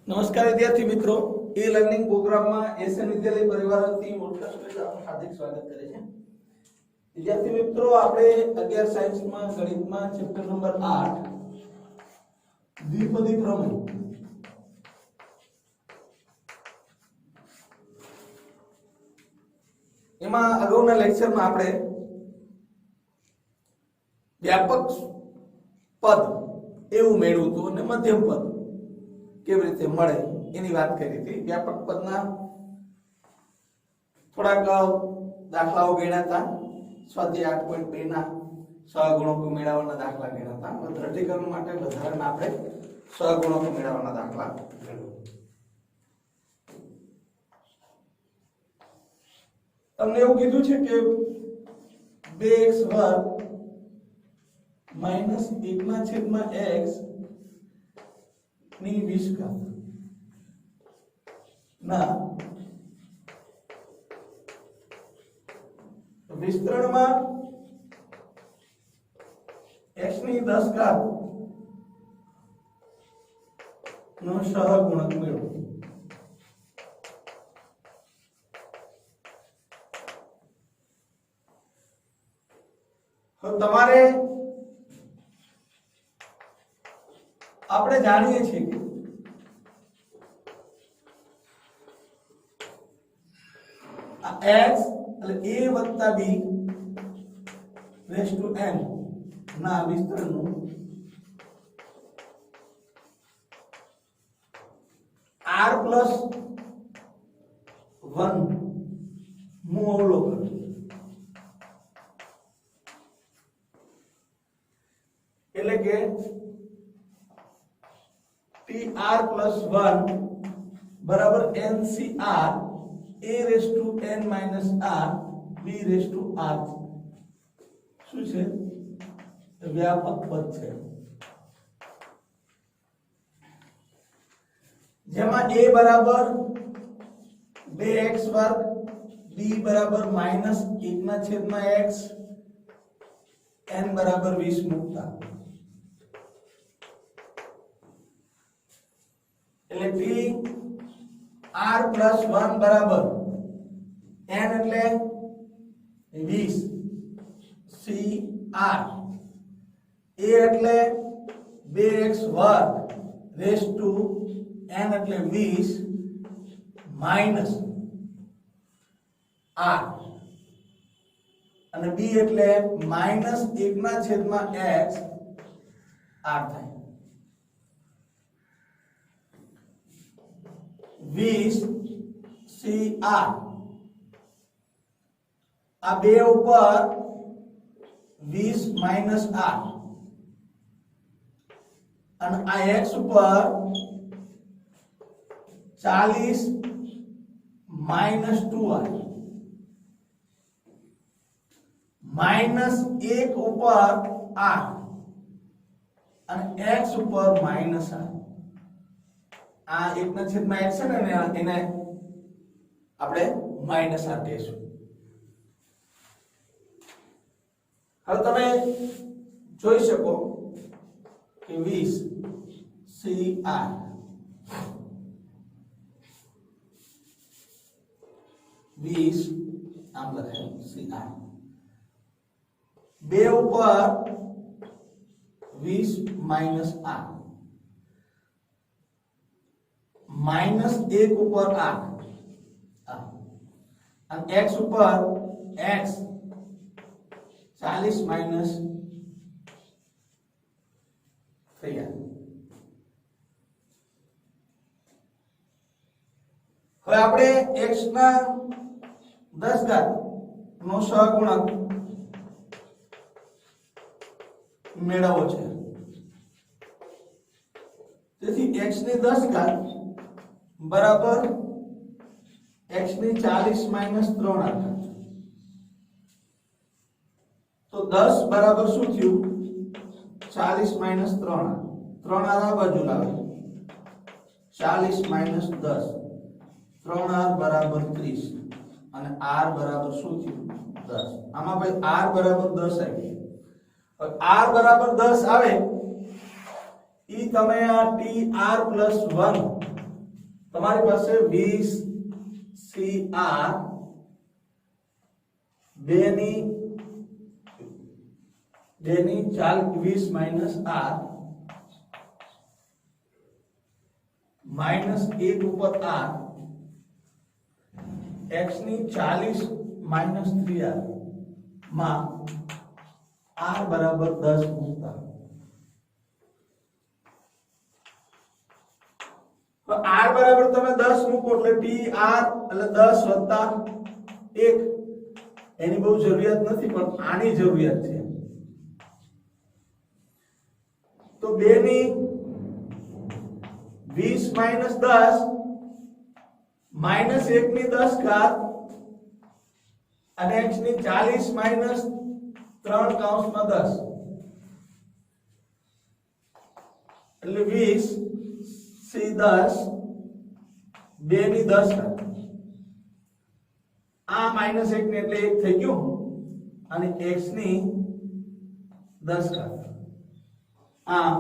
નમસ્કાર વિદ્યાર્થી મિત્રો, ई લર્નિંગ પ્રોગ્રામમાં એસએન વિદ્યાલય પરિવારથી મોટા આપનું હાર્દિક સ્વાગત કરે છે। વિદ્યાર્થી મિત્રો, આપણે 11 સાયન્સમાં ગણિતમાં ચેપ્ટર નંબર 8 દ્વિપદી પ્રમેય એમાં અગાઉના લેક્ચરમાં આપણે વ્યાપક પદ એવું મેળવ્યું હતું અને મધ્યમ પદ કેવી રીતે મળે એની વાત કરી હતી। વ્યાપક પદના થોડાક દાખલાઓ ગણ્યા હતા। સ્વાધ્યાય 8.2 ના સહગુણકો મેળવવાના દાખલા ગણ્યા હતા। દ્રઢીકરણ માટે વધારાના આપણે સહગુણકો મેળવવાના દાખલા ગણ્યા। તમને એવું કીધું છે કે 2x વર્ગ માઈનસ 1/x ની 20 ઘાત ના વિસ્તરણમાં x ની 10 ઘાત નો સહગુણક મેળવો। હવે તમારે આપણે જાણીએ છીએ કે આ x એટલે a વત્તા b રેસ ટુ n ના વિસ્તરણનું r પ્લસ 1 નું અવલોકન એટલે કે tr plus 1 बराबर ncr a raised to n minus r b raised to r શું છે? વ્યાપક પદ છે જેમાં a બરાબર 2x વર્ગ b બરાબર -1/x n બરાબર 20 મૂકતા એટલે t r plus 1 બરાબર n એટલે 20 c r a એટલે 2x વર્ગ રેસ ટુ n એટલે 20 માઈનસ r અને b એટલે -1/x r થાય 20 cr આ બે ઉપર 20 માઈનસ r અને આ x ઉપર 40 માઈનસ 2r માઈનસ 1 ઉપર r અને x ઉપર માઈનસ r આ 1/x છે ને એને આપણે માઈનસ r કહીશું। હવે તમે જોઈ શકો કે 20 cr 20 આમ લખાય cr બે ઉપર 20 માઈનસ r -1 ઉપર r અને x ઉપર x 40 માઈનસ 3r। હવે આપણે x ના 10 ઘાત નો સહગુણક મેળવવો છે તેથી x ની 10 ઘાત बराबर x ની 40 माइनस 3r तो 10 बराबर શું થયું 40 माइनस 3r 3r આ બાજુ લાવે 40 माइनस 10 3r बराबर 30 અને r बराबर શું થયું 10 આમાં ભાઈ r बराबर 10 આવી હવે r बराबर 10 આવે ઈ તમે આ tr + 1 તમારી પાસે 20 CR 2 ની 20 માઈનસ R માઈનસ 1 ઉપર R x ની 40 માઈનસ 3R માં R બરાબર 10 મૂકતા તો R બરાબર તમે 10 મૂકો એટલે TR એટલે 10 વત્તા 1 એની બહુ જરૂરિયાત નથી પણ આની જરૂરિયાત છે તો 2 ની 20 માઈનસ 10 માઈનસ 1 ની 10 ઘાત અને x ની 40 માઈનસ 3 કૌંસમાં 10 એટલે 20 C 10 2 ની 10 ઘાત આ માઈનસ 1 ને એટલે 1 થઈ ગયું અને x ની 10 ઘાત આ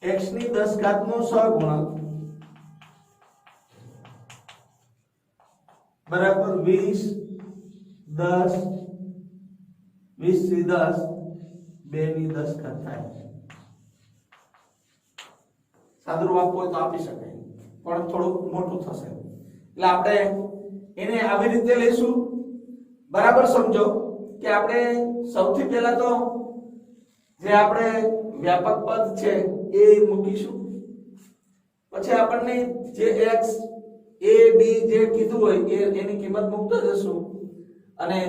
x ની 10 ઘાત નો સહગુણક બરાબર 20 10 20 થી 10 2 ની 10 ઘાત થાય સાદુરૂપ આપવું હોય તો આપી શકાય પણ થોડું મોટું થશે એટલે આપણે એને આવી રીતે લઈશું બરાબર સમજો કે આપણે સૌથી પહેલા તો જે આપણે વ્યાપક પદ છે એ મૂકીશું પછી આપણને જે x a b જે કીધું હોય એની કિંમત મૂકતા જશું અને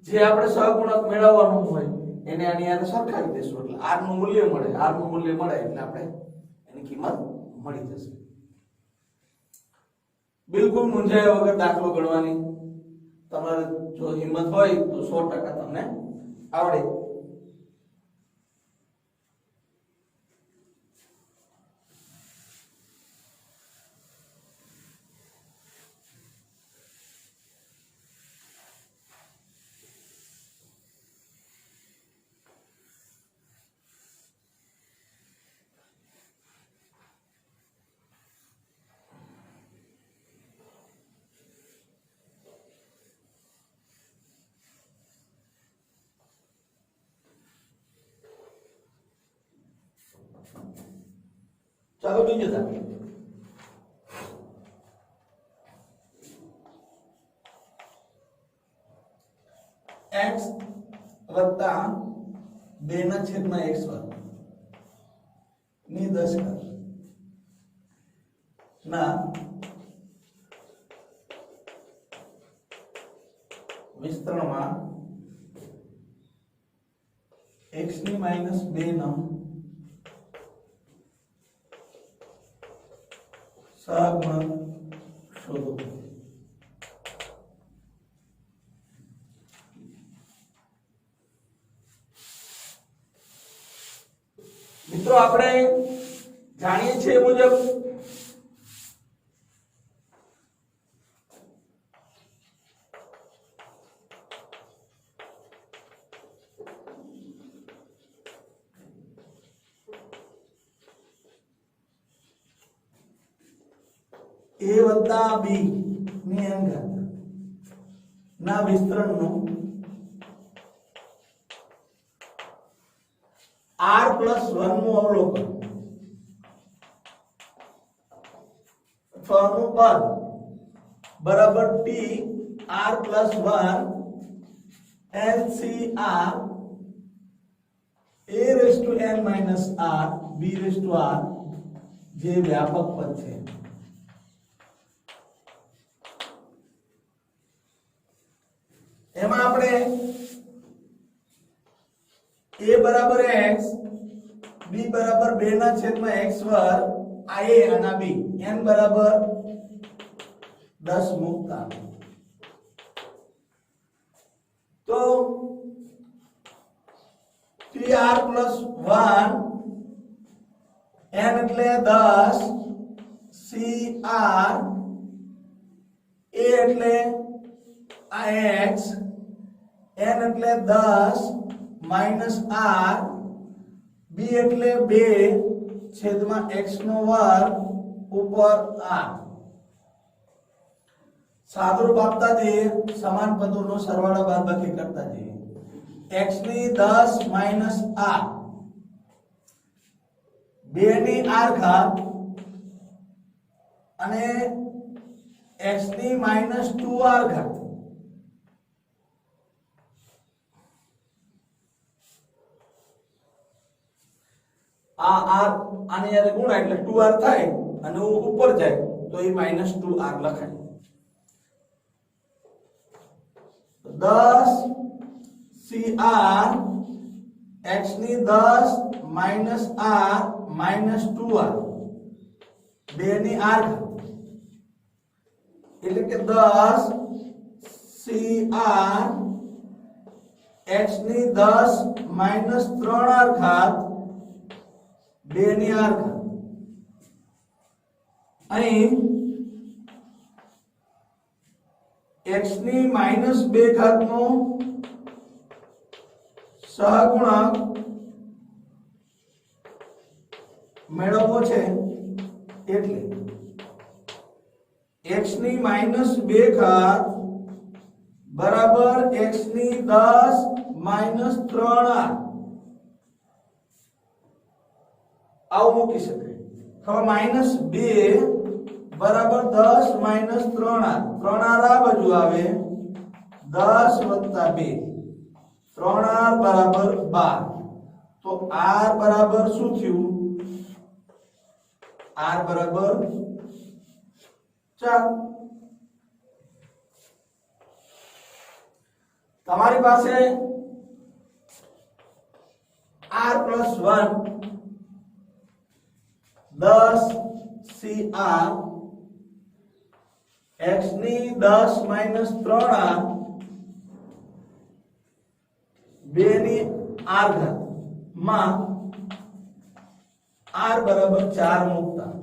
જે આપણે સહગુણક મેળવવાનું હોય એને આની સાથે સરખાવી દેશું એટલે r નું મૂલ્ય મળે એટલે આપણે એની કિંમત મળી જશે બિલકુલ મૂંઝાયા વગર દાખલો ગણવાની તમારે જો હિંમત હોય તો 100% તમને આવડે ચાલો બીજો દાખલો x વત્તા 2 ના છેદમાં x વર્ગ ની 10 ઘાત ના વિસ્તરણમાં x ની માઈનસ 2 નો સહગુણક શોધો મિત્રો આપણે જાણીએ છીએ મુજબ a વત્તા b ની n ઘાત ના વિસ્તરણનું r plus 1 નું અવલોકન અથવા નું પદ બરાબર t r plus 1 LCR a raised to n minus r b raised to r જે વ્યાપક પદ છે એમાં આપણે a બરાબર x b બરાબર 2 ના છેદમાં x વર્ગ આ a અને b n બરાબર 10 મૂકતા તો tr plus 1 n એટલે 10 cr a એટલે આ x n એટલે 10 માઈનસ r b એટલે 2 છેદમાં x નો વર્ગ ઉપર r સાદુરૂપ આપતા જઈએ, સમાન પદોનો સરવાળો બાદબાકી કરતા જઈએ. x ની 10 માઈનસ r 2 ની r ઘાત અને x ની માઈનસ 2r ઘાત. આ r આને યારે ગુણા એટલે 2r થાય અને ઉપર જાય તો એ માઈનસ 2r લખાય. 10 cr x ની 10 માઈનસ r માઈનસ 2r 2 ની r ઘાત એટલે કે 10 cr x ની 10 માઈનસ 3r ઘાત 2 ની r ઘાત. અહીં x ની માઈનસ 2 ઘાત નો સહગુણક મેળવવો છે એટલે x ની માઈનસ 2 ઘાત બરાબર x ની 10 માઈનસ 3r આવું મૂકી શકાય. હવે માઈનસ 2 બરાબર 10 માઈનસ 3r 3r આ બાજુ આવે 10 વત્તા 2 3r બરાબર 12. તો r બરાબર શું થયું? r બરાબર 4. તમારી પાસે r plus 1 10 cr x ની 10 માઈનસ 3r 2 ની r ઘાત માં r બરાબર 4 મૂકતા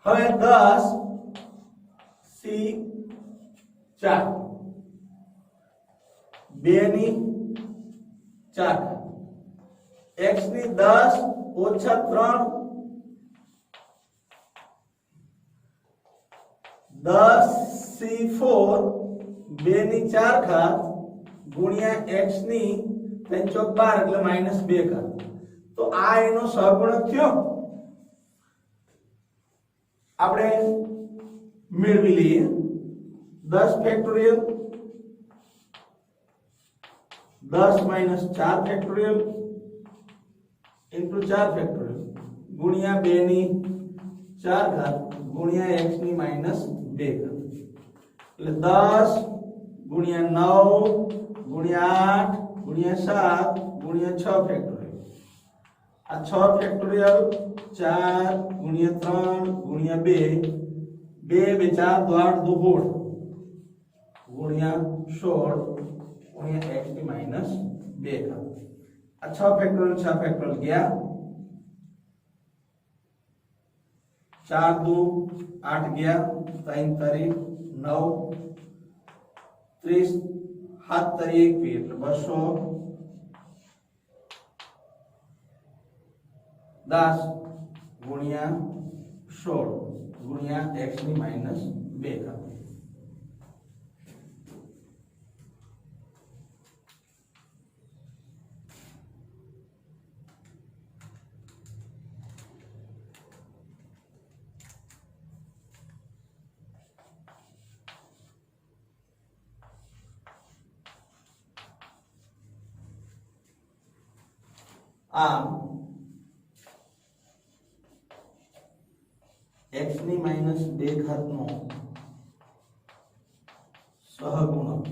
હવે 10 c 4 2 ની 4 x ની 10 ઓછા 3 10 c4 2 ની 4 ઘાત ગુણ્યા x ની 3 ચોક 12 એટલે માઈનસ 2 ઘાત. તો આ એનો સહગુણક થયો. આપણે મેળવી લઈએ 10 factorial 10 minus 4 factorial into 4 factorial ગુણ્યા 2 ની 4 ઘાત ગુણ્યા x ની માઈનસ 2 ઘાત એટલે 10 ગુણ્યા 9 ગુણ્યા 8 ગુણ્યા 7 ગુણ્યા 6 ફેક્ટોરિયલ. આ 6 ફેક્ટોરિયલ 4 ગુણ્યા 3 ગુણ્યા 2 2 4 2 8 ગુણ્યા 16 ગુણ્યા x ની માઈનસ 2 ઘાત. આ 6 ફેક્ટોરિયલ 6 ફેક્ટોરિયલ ગયા 4 2 8 ગયા 3 તારીખ 9 30 7 તારીખ 21 એટલે 200 10 ગુણ્યા 16 ગુણ્યા x ની માઈનસ 2 ઘાત. આમ x ની માઈનસ 2 ઘાત નો સહગુણક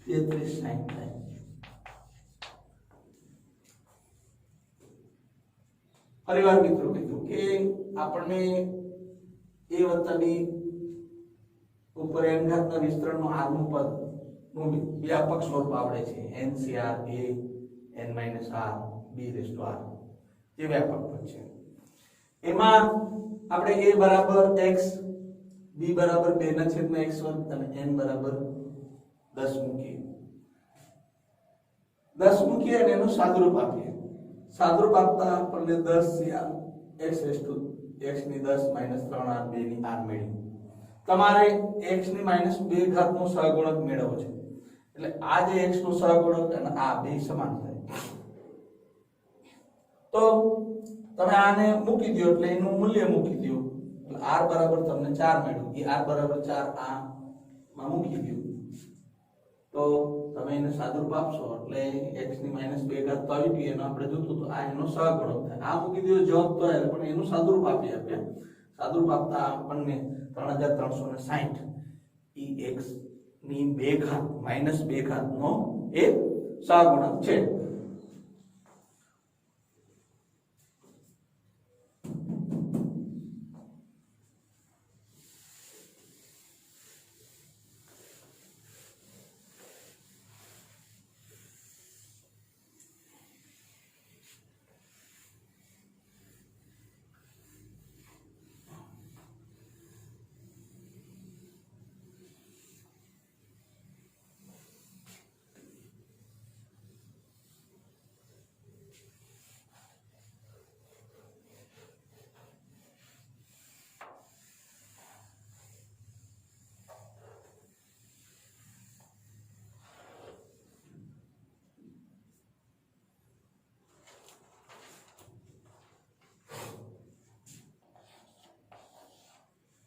33 sin થાય. ફરીવાર મિત્રો કીધું કે આપણને a વત્તા b ઉપર n ઘાતના વિસ્તરણનો r નું પદ નું વ્યાપક સ્વરૂપ આવડે છે. ncr a n r b raise to r એ વ્યાપક પદ છે. એમાં આપણે a બરાબર x b બરાબર 2/x² અને n બરાબર 10 મૂકીએ. 10 મૂકીએ અને એનું સાદુરૂપ આપીએ. સાદુરૂપ આપતા આપણને 10 x ની 10 -3r 2 ની r મેળવી. તમારે x ની -2 ઘાત નો સહગુણક મેળવવો છે. એટલે આ જે x નો સહગુણક અને આ બે સમાન થાય. તો તમે આને મૂકી દો એટલે એનું મૂલ્ય મૂકી દો એટલે r બરાબર તમને 4 મળ્યું. એ r બરાબર 4 આ માં મૂકી દો તો તમે એને સાદુરૂપ આપશો એટલે x ની -2 ઘાત તો આવી ગઈ. એનો આપણે જોતું તો આ એનો સહગુણક થાય. આ મૂકી દો જવાબ તો આવે પણ એનું સાદુરૂપ આપી આપ્યા. સાદુરૂપ આપતા આપણને 3360 ઈ x ની 2 ઘાત -2 ઘાત નો એક સહગુણક છે.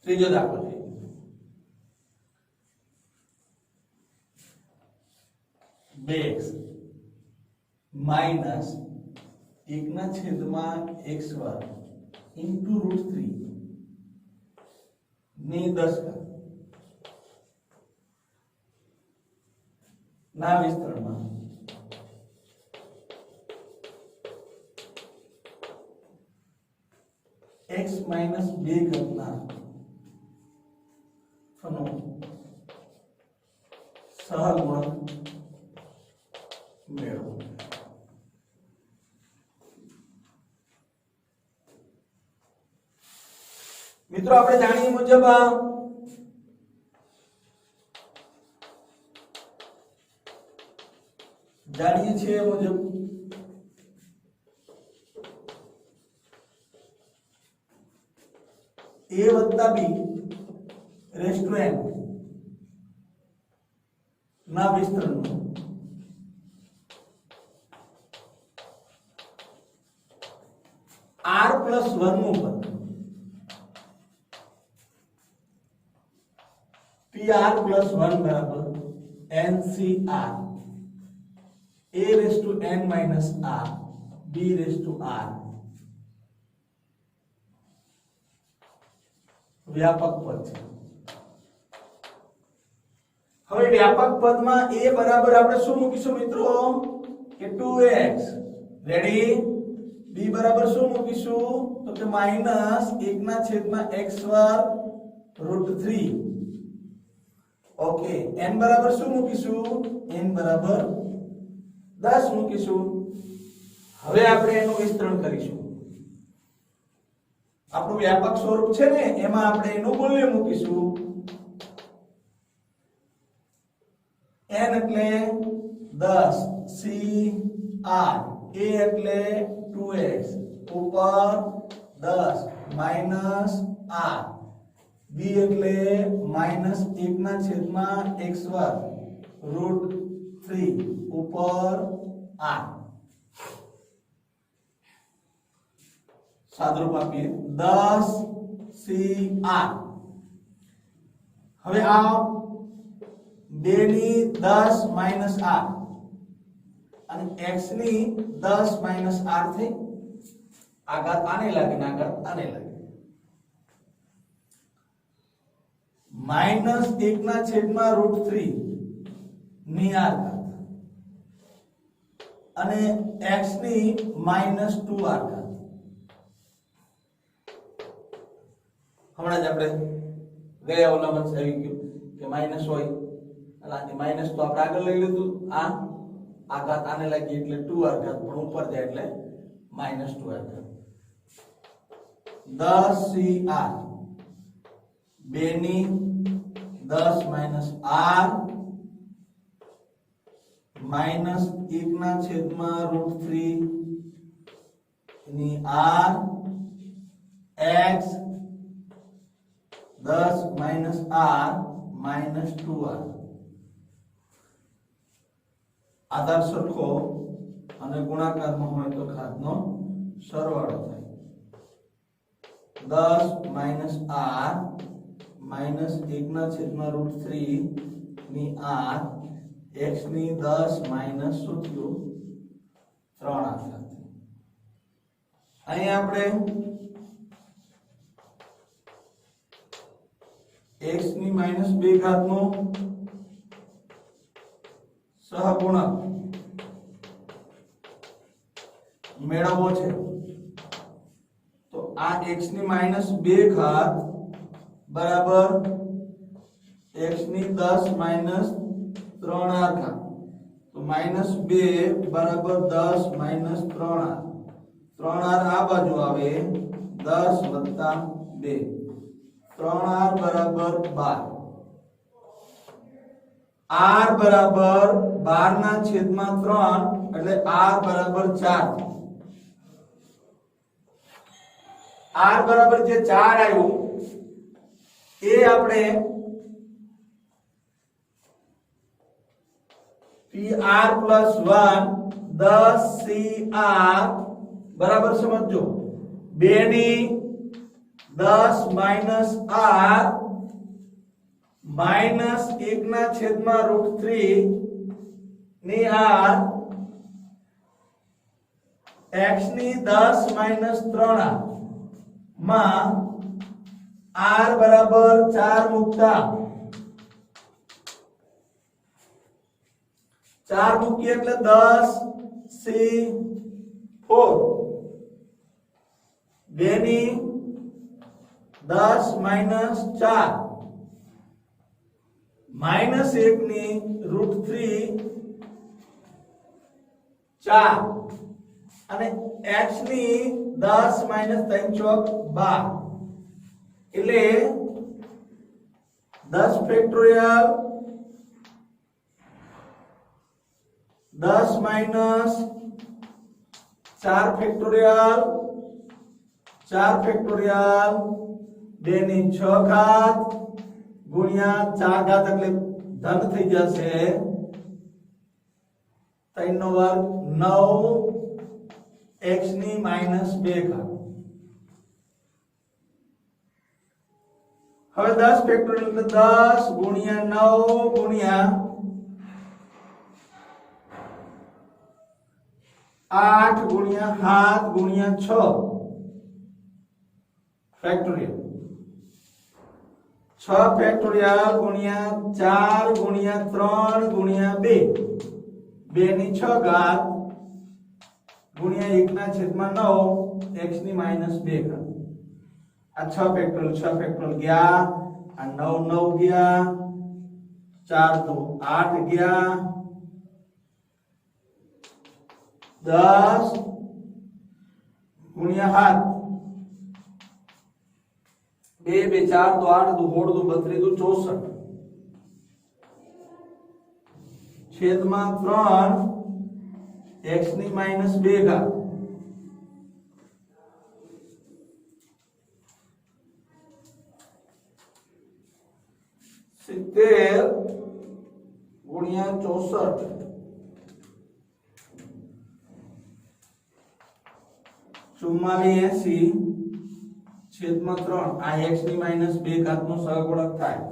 ત્રીજો દાખલો છે. 2x માઈનસ 1/x² ઇન્ટુ √3 ની 10 ઘાત ના વિસ્તરણમાં x - 2 ઘાતના નો સહગુણક મેળવો. મિત્રો આપણે જાણીએ મુજબ જાણીએ છીએ મુજબ a + b raised to n ના વિસ્તરણમાં r + 1 નું પદ pr + 1 બરાબર ncr a⁻n - r b⁻r વ્યાપક પદ છે. હવે વ્યાપક પદમાં a બરાબર આપણે શું મૂકીશું મિત્રો કે 2x. રેડી. b બરાબર શું મૂકીશું તો કે -1/x² √3. ઓકે. n બરાબર શું મૂકીશું n બરાબર 10 મૂકીશું. હવે આપણે એનું વિસ્તરણ કરીશું. આપણું વ્યાપક સ્વરૂપ છે ને એમાં આપણે એનું મૂલ્ય મૂકીશું. n એટલે 10 cr a એટલે 2x ઉપર 10 માઈનસ r b એટલે -1/x² √3 ઉપર r સાદુરૂપ આપીએ 10 cr. હવે આ 2 ની 10 - r અને x ની 10 - r થઈ. આ ઘાત આને લાગે ને આ ઘાત આને લાગે. -1/√3 ની r ઘાત અને x ની -2r ઘાત. હમણાં જ આપણે ગયા ઓલામાં આવી ગયું કે માઈનસ હોય એટલે માઈનસ તો આપણે આગળ લઈ લીધું. આ ઘાત આને લાગી એટલે 2r ઘાત પણ ઉપર જાય એટલે -2r ઘાત. 10 cr 2 ની 10 - r માઈનસ 1 ના છેદમાં √3 ની r x 10 minus r minus 2r આધાર સરખો અને ગુણાકારમાં હોય તો ઘાતનો સરવાળો થાય 10 માઈનસ r માઈનસ 1 ના છેદમાં √3 ની r x ની 10 માઈનસ શું થયું 3r સાથે અહીં આપણે x ની માઈનસ 2 ઘાતનો સહગુણક મેળવવો છે તો આ x ની માઈનસ 2 ઘાત બરાબર x ની 10 માઈનસ 3r ઘાત તો માઈનસ 2 બરાબર 10 માઈનસ 3r 3r આ બાજુ આવે 10 વત્તા 2 3r બરાબર 12 r બરાબર 12 ના છેદમાં 3 એટલે r બરાબર 4 r બરાબર જે 4 આવ્યું એ આપણે pr + 1 10cr બરાબર સમજો 2 ની 10 માઈનસ r માઈનસ 1 ના છેદમાં √3 ની r x ની 10 માઈનસ 3r માં r બરાબર 4 મૂકતા 4 મૂકીએ એટલે 10c4 2 ની 10 માઈનસ 4 માઈનસ 1 ની √3 4 અને x ની 10 માઈનસ 3 ચોક 12 એટલે 10 ફેક્ટોરિયલ 10 માઈનસ 4 ફેક્ટોરિયલ 4 ફેક્ટોરિયલ 2 ની 6 ઘાત ગુણ્યા 4 ઘાત એટલે ધન થઈ જશે 3 નો વર્ગ 9 x ની માઈનસ 2 ઘાત હવે 10 ફેક્ટોરિયલ એટલે 10 ગુણ્યા 9 ગુણ્યા 8 ગુણ્યા 7 ગુણ્યા 6 ફેક્ટોરિયલ 6 ફેક્ટોરિયલ ગુણ્યા 4 ગુણ્યા 3 ગુણ્યા 2 2 ની 6 ઘાત ગુણ્યા 1 ના છેદમાં 9 x ની માઈનસ 2 ઘાત આ 6 ફેક્ટોરિયલ ગયા આ 9 9 ગયા 4 તો 8 ગયા 10 ગુણ્યા 7 2 2 4 તો 8 તો 16 તો 32 તો 64 છેદમાં 3 x ની માઈનસ 2 ઘાત સિત્તેર ગુણ્યા 64 44 80 છેદમાં 3 આ x ની માઈનસ 2 ઘાત નો સહગુણક થાય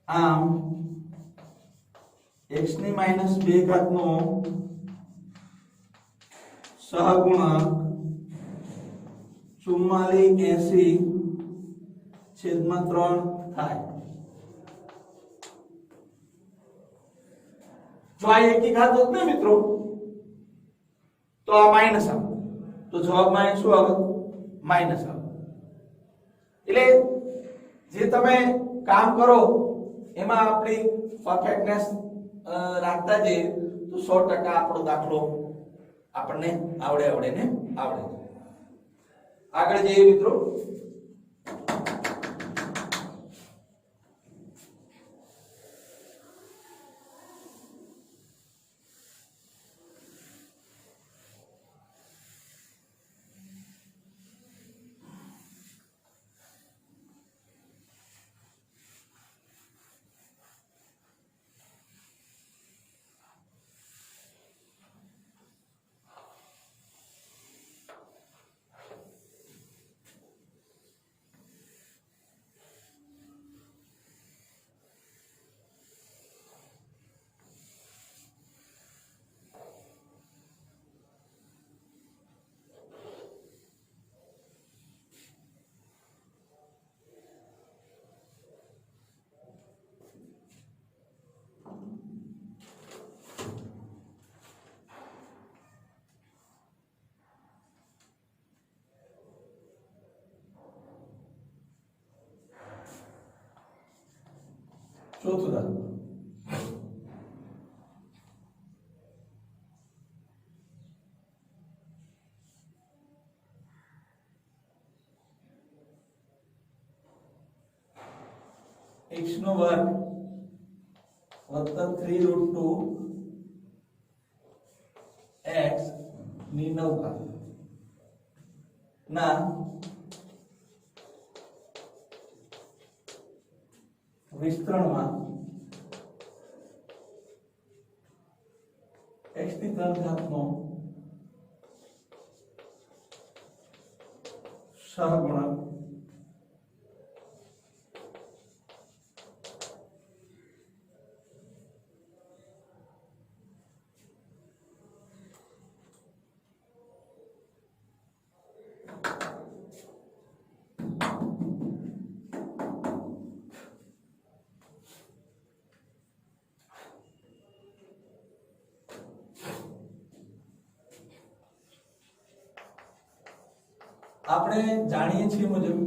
આમ x ની માઈનસ 2 ઘાત નો સહગુણક 44 80 છેદમાં 3 થાય જો આ એકી ઘાત હોત ને મિત્રો તો આ માઈનસ આવે તો જવાબમાં શું આવે માઈનસ આવે એટલે જે તમે કામ કરો એમાં આપણી પરફેક્ટનેસ રાખતા જઈએ તો 100% આપણો દાખલો આપણને આવડે આગળ જઈએ મિત્રો ચોથું દાખલો x નો વર્ગ વત્તા 3√2 x ની 9 ઘાત ના વિસ્તરણમાં x ની 3 ઘાતનો સહગુણક આપણે જાણીએ છીએ મુજબ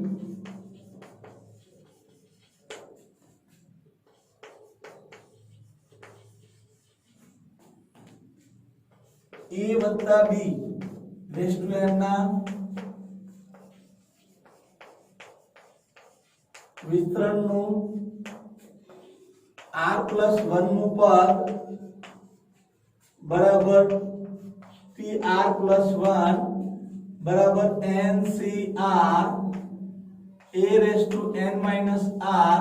a વત્તા b રેઝ ટુ n ના વિસ્તરણનું r+1 નું પદ બરાબર pr+1 बराबर NCR a raise to n minus r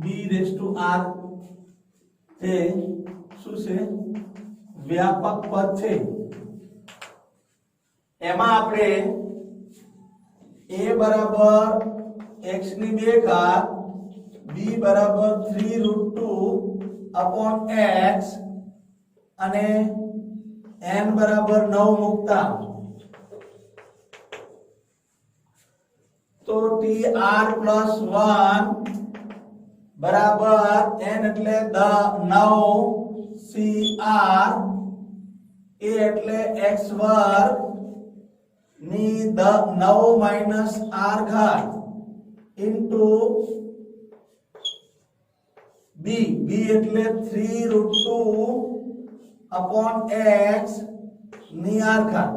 b raise to r તે શું છે વ્યાપક પદ છે એમાં આપણે a બરાબર x ની 2 ઘાત b બરાબર 3√2 upon x અને n બરાબર 9 મૂકતા तो tr+1 बराबर n એટલે 9cr a એટલે x વર્ગ ની 9 - r ઘાત ઇન્ટુ b એટલે 3√2 upon x ની r ઘાત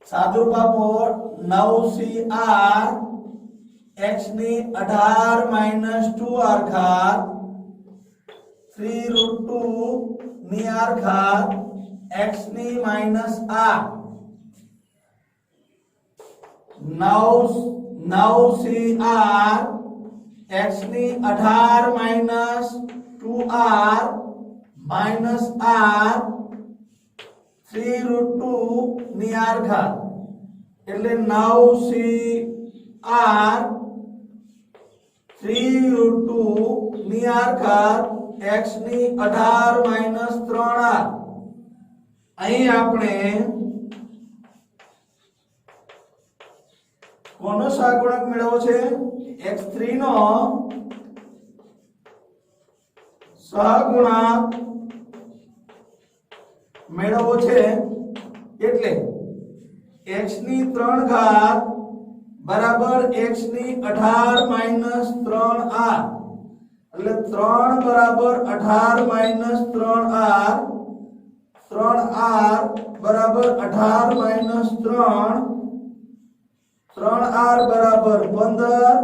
સાદુરૂપ આપો 9cr x ની 18 - 2r ઘાત 3√2 ની r ઘાત x ની -r 9cr x ની 18 - 2r -r 3√2 ની r ઘાત એટલે 9cr 3√2 ની r ઘાત x ની 18 - 3r અહીં આપણે કોનો સહગુણક મેળવ્યો છે x3 નો સહગુણક મેળવવો છે એટલે x ની 3 ઘાત બરાબર x ની 18 - 3r એટલે 3 બરાબર 18 - 3r 3r બરાબર 18 - 3 3r બરાબર 15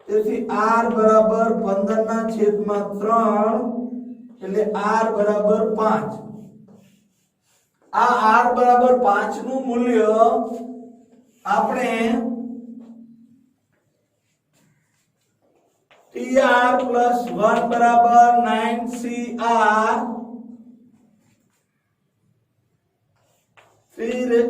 તેથી r બરાબર 15 ના છેદમાં 3 એટલે r બરાબર 5 આ r બરાબર 5 નું મૂલ્ય આપણે tr+1 બરાબર 9cr 3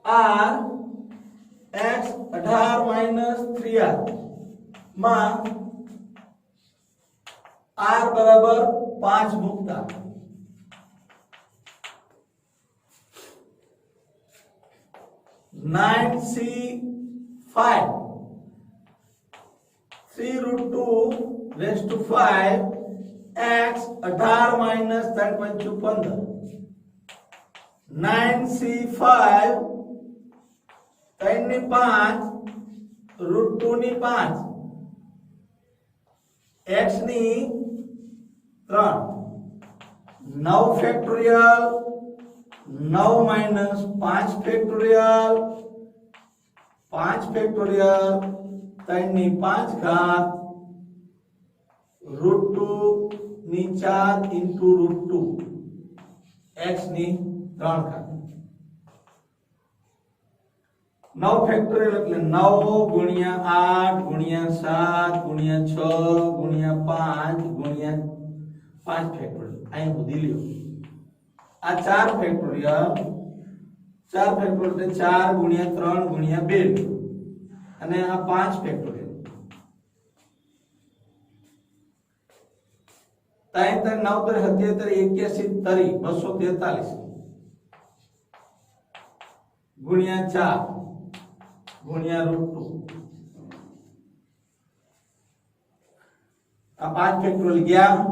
r x 18 - 3r માં r બરાબર 5 મૂકતા 9c5 3√2 raised to 5 x 18 - 3 × 15 9c5 3 ની 5 √2 ની 5 x ની 3 9 ફેક્ટોરિયલ 9 માઈનસ 5 ફેક્ટોરિયલ 5 ફેક્ટોરિયલ 3 ની 5 ઘાત √2 ની 4 into √2 x ની 3 ઘાત 9 ફેક્ટોરિયલ એટલે 9 ગુણ્યા 8 ગુણ્યા 7 ગુણ્યા 6 ગુણ્યા 5 ગુણ્યા 5 ફેક્ટોરિયલ અહીં સુધી લ્યો આ 4 ફેક્ટોરિયલ 4 ફેક્ટોરિયલ એટલે 4 ગુણ્યા 3 ગુણ્યા 2 અને આ 5 ફેક્ટોરિયલ 3 3 9 77 81 243 ગુણ્યા 4 ગુણ્યા √2 આ 5 ફેક્ટોરિયલ ગયા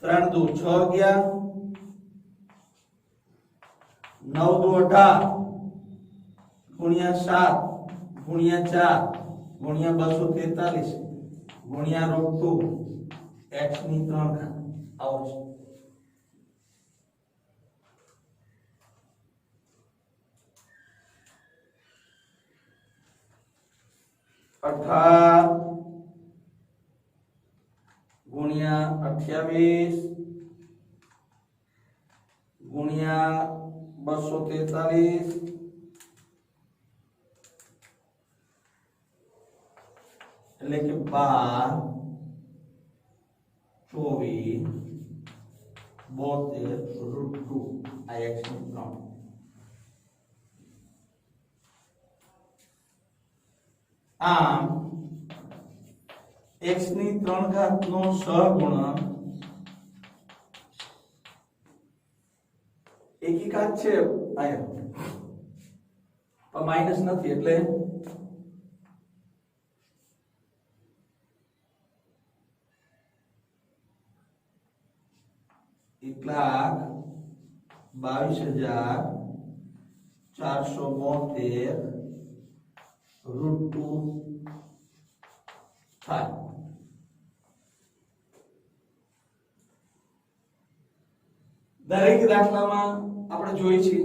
3 2 6 ગયા 9 2 18 ગુણ્યા 7 ગુણ્યા 4 ગુણ્યા 243 ગુણ્યા √2 x ની 3 ઘાત આવો છે 18 ગુણ્યા 28 ગુણ્યા 243 એટલે કે 12 24 72 √2 આ x ની 3 આમ x ની 3 ઘાત નો સહગુણક એકી ઘાત છે આયા પણ માઈનસ નથી એટલે एक लाख 22,472 √2 થાય દરેક દાખલામાં આપણે જોઈ છે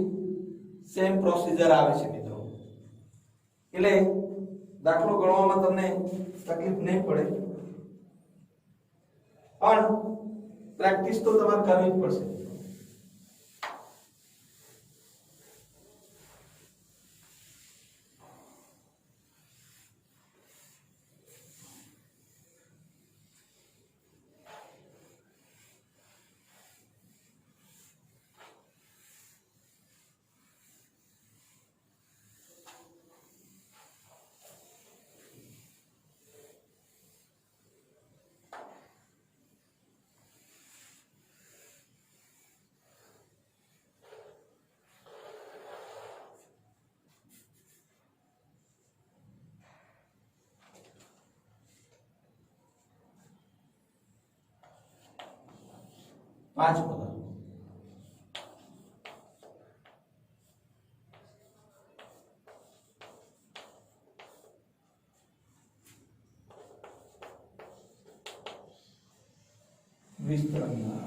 સેમ પ્રોસીજર આવે છે મિત્રો એટલે દાખલો ગણવામાં તમને તકલીફ નહીં પડે પણ પ્રેક્ટિસ તો તમારે કરવી જ પડશે पांच पद 20 तरंगा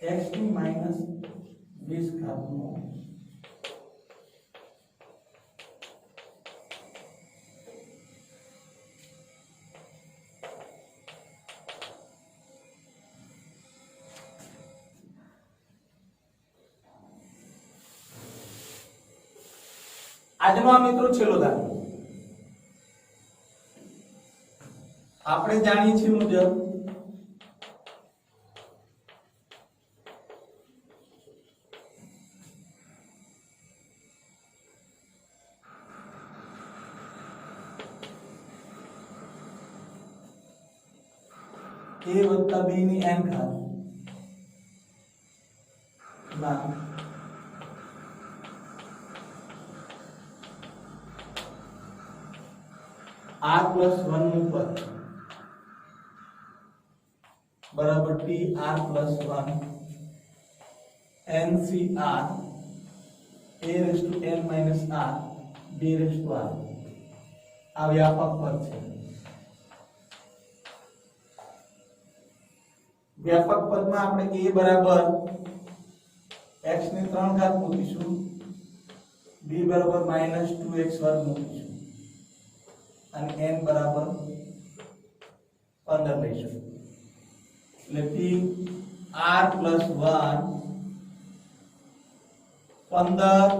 x की माइनस 20 घात नो આજનો આ મિત્રો છેલ્લો દાખલો આપણે જાણીએ છીએ મુજબ a + b ની n ઘાત ના r plus 1 નું પદ બરાબર t r plus 1 ncr a raised to n minus r b raised to r આ વ્યાપક પદ છે. વ્યાપક પદમાં આપણે a બરાબર x ની 3 ઘાત મૂકીશું, b બરાબર -2x વર્ગ મૂકીશું અને n બરાબર 15 લઈશું. એટલે t r plus 1 15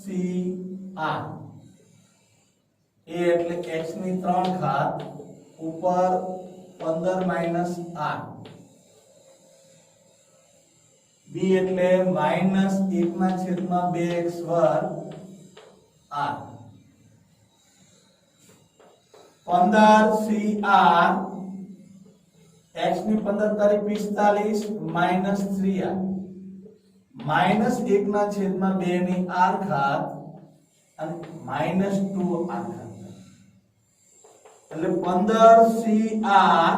cr a એટલે x ની 3 ઘાત ઉપર 15 minus r, b એટલે -1/2x વર્ગ r. 15cr x ની 15 તારી 45 -3r -1/2 ની r ઘાત અને -2r ઘાત. એટલે 15cr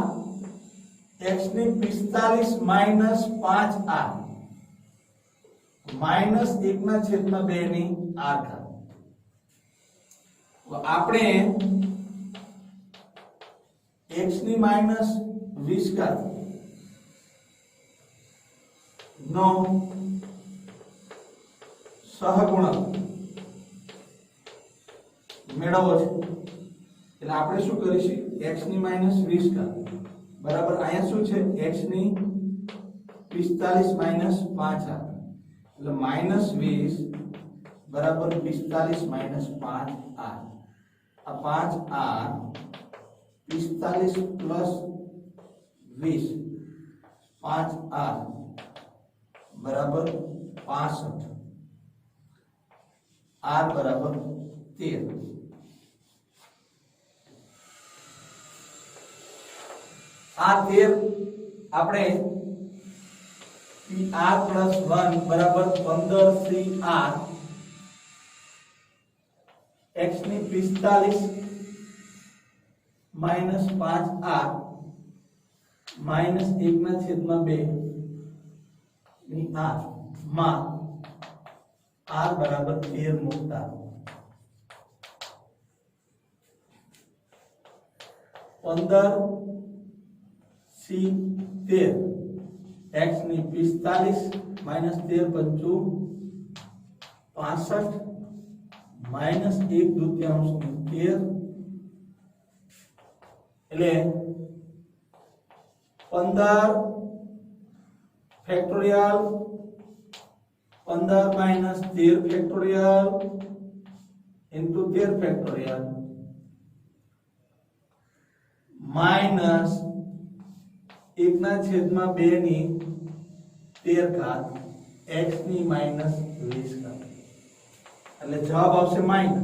x ની 45 -5r -1/2 ની r ઘાત. તો આપણે x ની -20 ઘાત નો સહગુણક મેળવવો છે. એટલે આપણે શું કરીશું, x ની -20 ઘાત બરાબર અહીંયા શું છે, x ની 45 -5r એટલે -20 બરાબર 45 -5r. આ 5r 45 plus 20 5r બરાબર 65 r બરાબર 13. આ 13 આપણે r plus 1 બરાબર 15cr x ની 45 -5r -1/2 ની r માં r બરાબર 13 મૂકતા 15c13 x ની 45 -13 × 65 -1/2 ની 13 એટલે 15 factorial 15 - 13 factorial into 13 factorial minus 1/2 ની 13 ઘાત x ની -20 ઘાત. એટલે જવાબ આવશે માઈનસ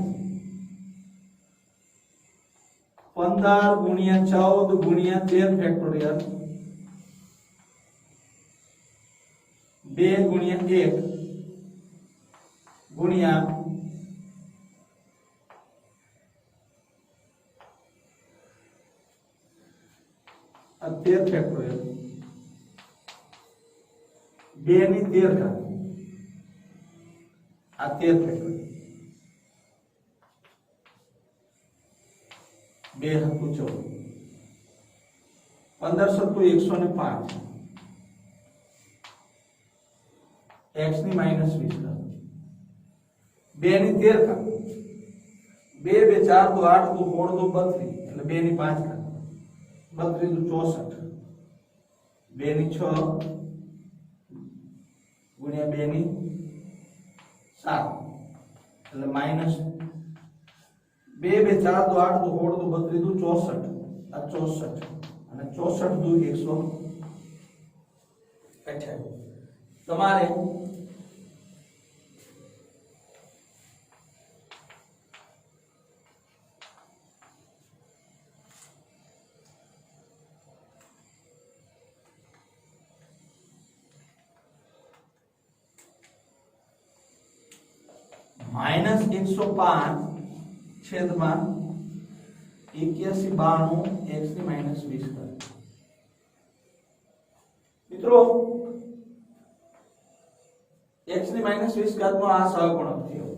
15 × 14 × 13 ફેક્ટોરિયલ 2 × 1 ગુણ્યા 13 ફેક્ટોરિયલ 2 ની 13 ઘાત આ 13 ફેક્ટોરિયલ 2 હતું 14 15 × 105 x ની -20 ઘાત 2 ની 13 ઘાત 2 2 4 2 8 2 16 2 32 એટલે 2 ની 5 ઘાત 32 × 64 2 ની 6 ગુણ્યા 2 ની 7 એટલે માઈનસ 2 2 4 2 8 2 16 2 32 64 આ 64 અને 64 દુ 128 તમારે -105 છેદમાં 8192 x ની માઈનસ 20 કરે। મિત્રો x ની માઈનસ 20 ઘાત નો આ સહગુણક થયો।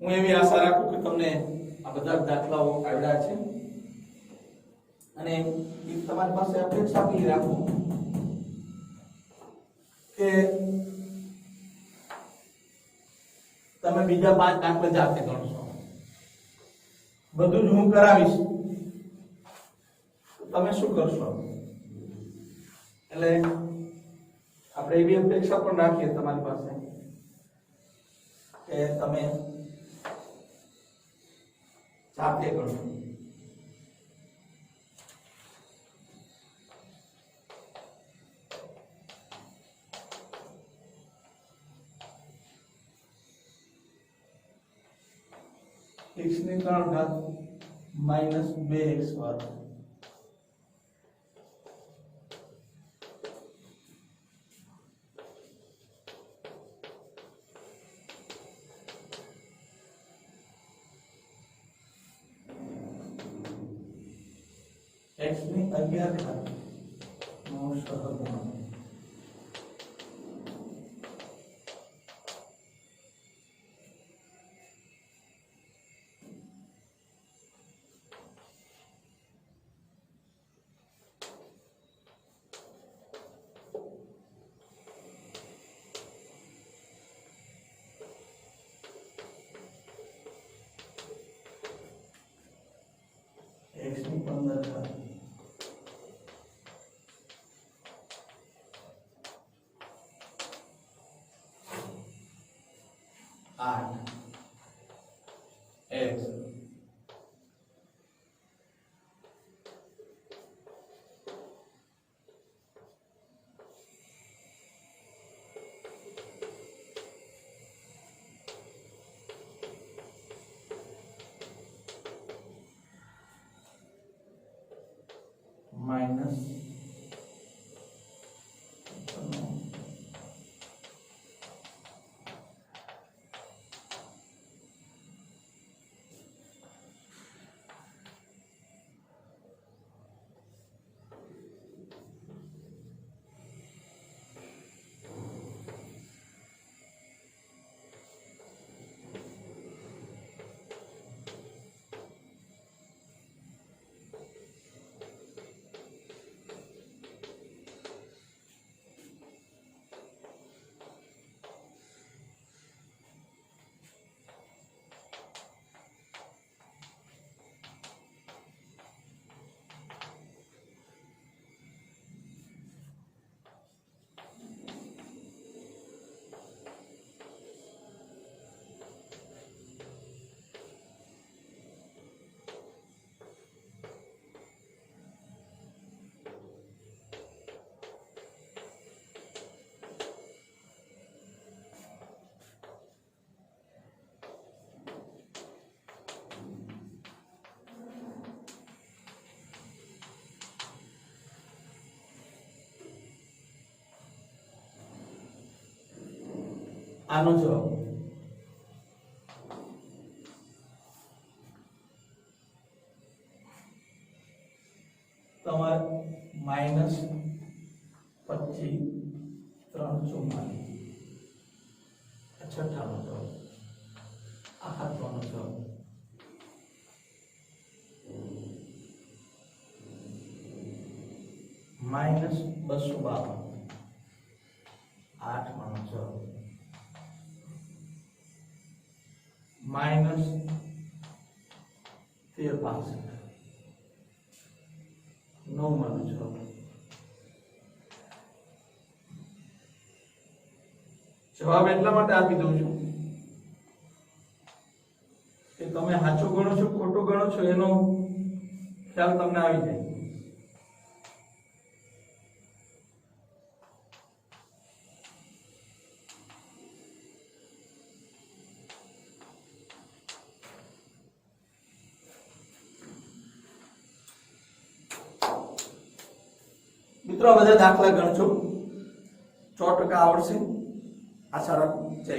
હું એવી આશા રાખું કે તમને આ બધા દાખલાઓ આવડ્યા છે અને એક તમારી પાસે અપેક્ષા આપી રાખો કે તમે બીજા 5 દાખલા જાતે ગણશો। બધું જ હું કરાવીશ, તમે શું કરશો? એટલે આપણે એવી અપેક્ષા પણ રાખીએ તમારી પાસે કે તમે જાતે ગણશો। x ની 3 ઘાત માઈનસ 2x વર્ગ x ની 11 ઘાત નો સહગુણક x ની 15 ઘાત x माइनस આનો જવાબ તમારે માઈનસ 25 344 છઠ્ઠાનો જવાબ આ સાતમાનો જવાબ માઈનસ 252 આઠમાનો જવાબ माइनस 1362 9 मानो जवाब जवाब એટલા માટે આપી દઉં છું કે તમે સાચું ગણો છો ખોટું ગણો છો એનો ખ્યાલ તમને આવી જાય। મિત્રો આ બધા દાખલા ગણજો 100% આવડશે આશા રાખું। જય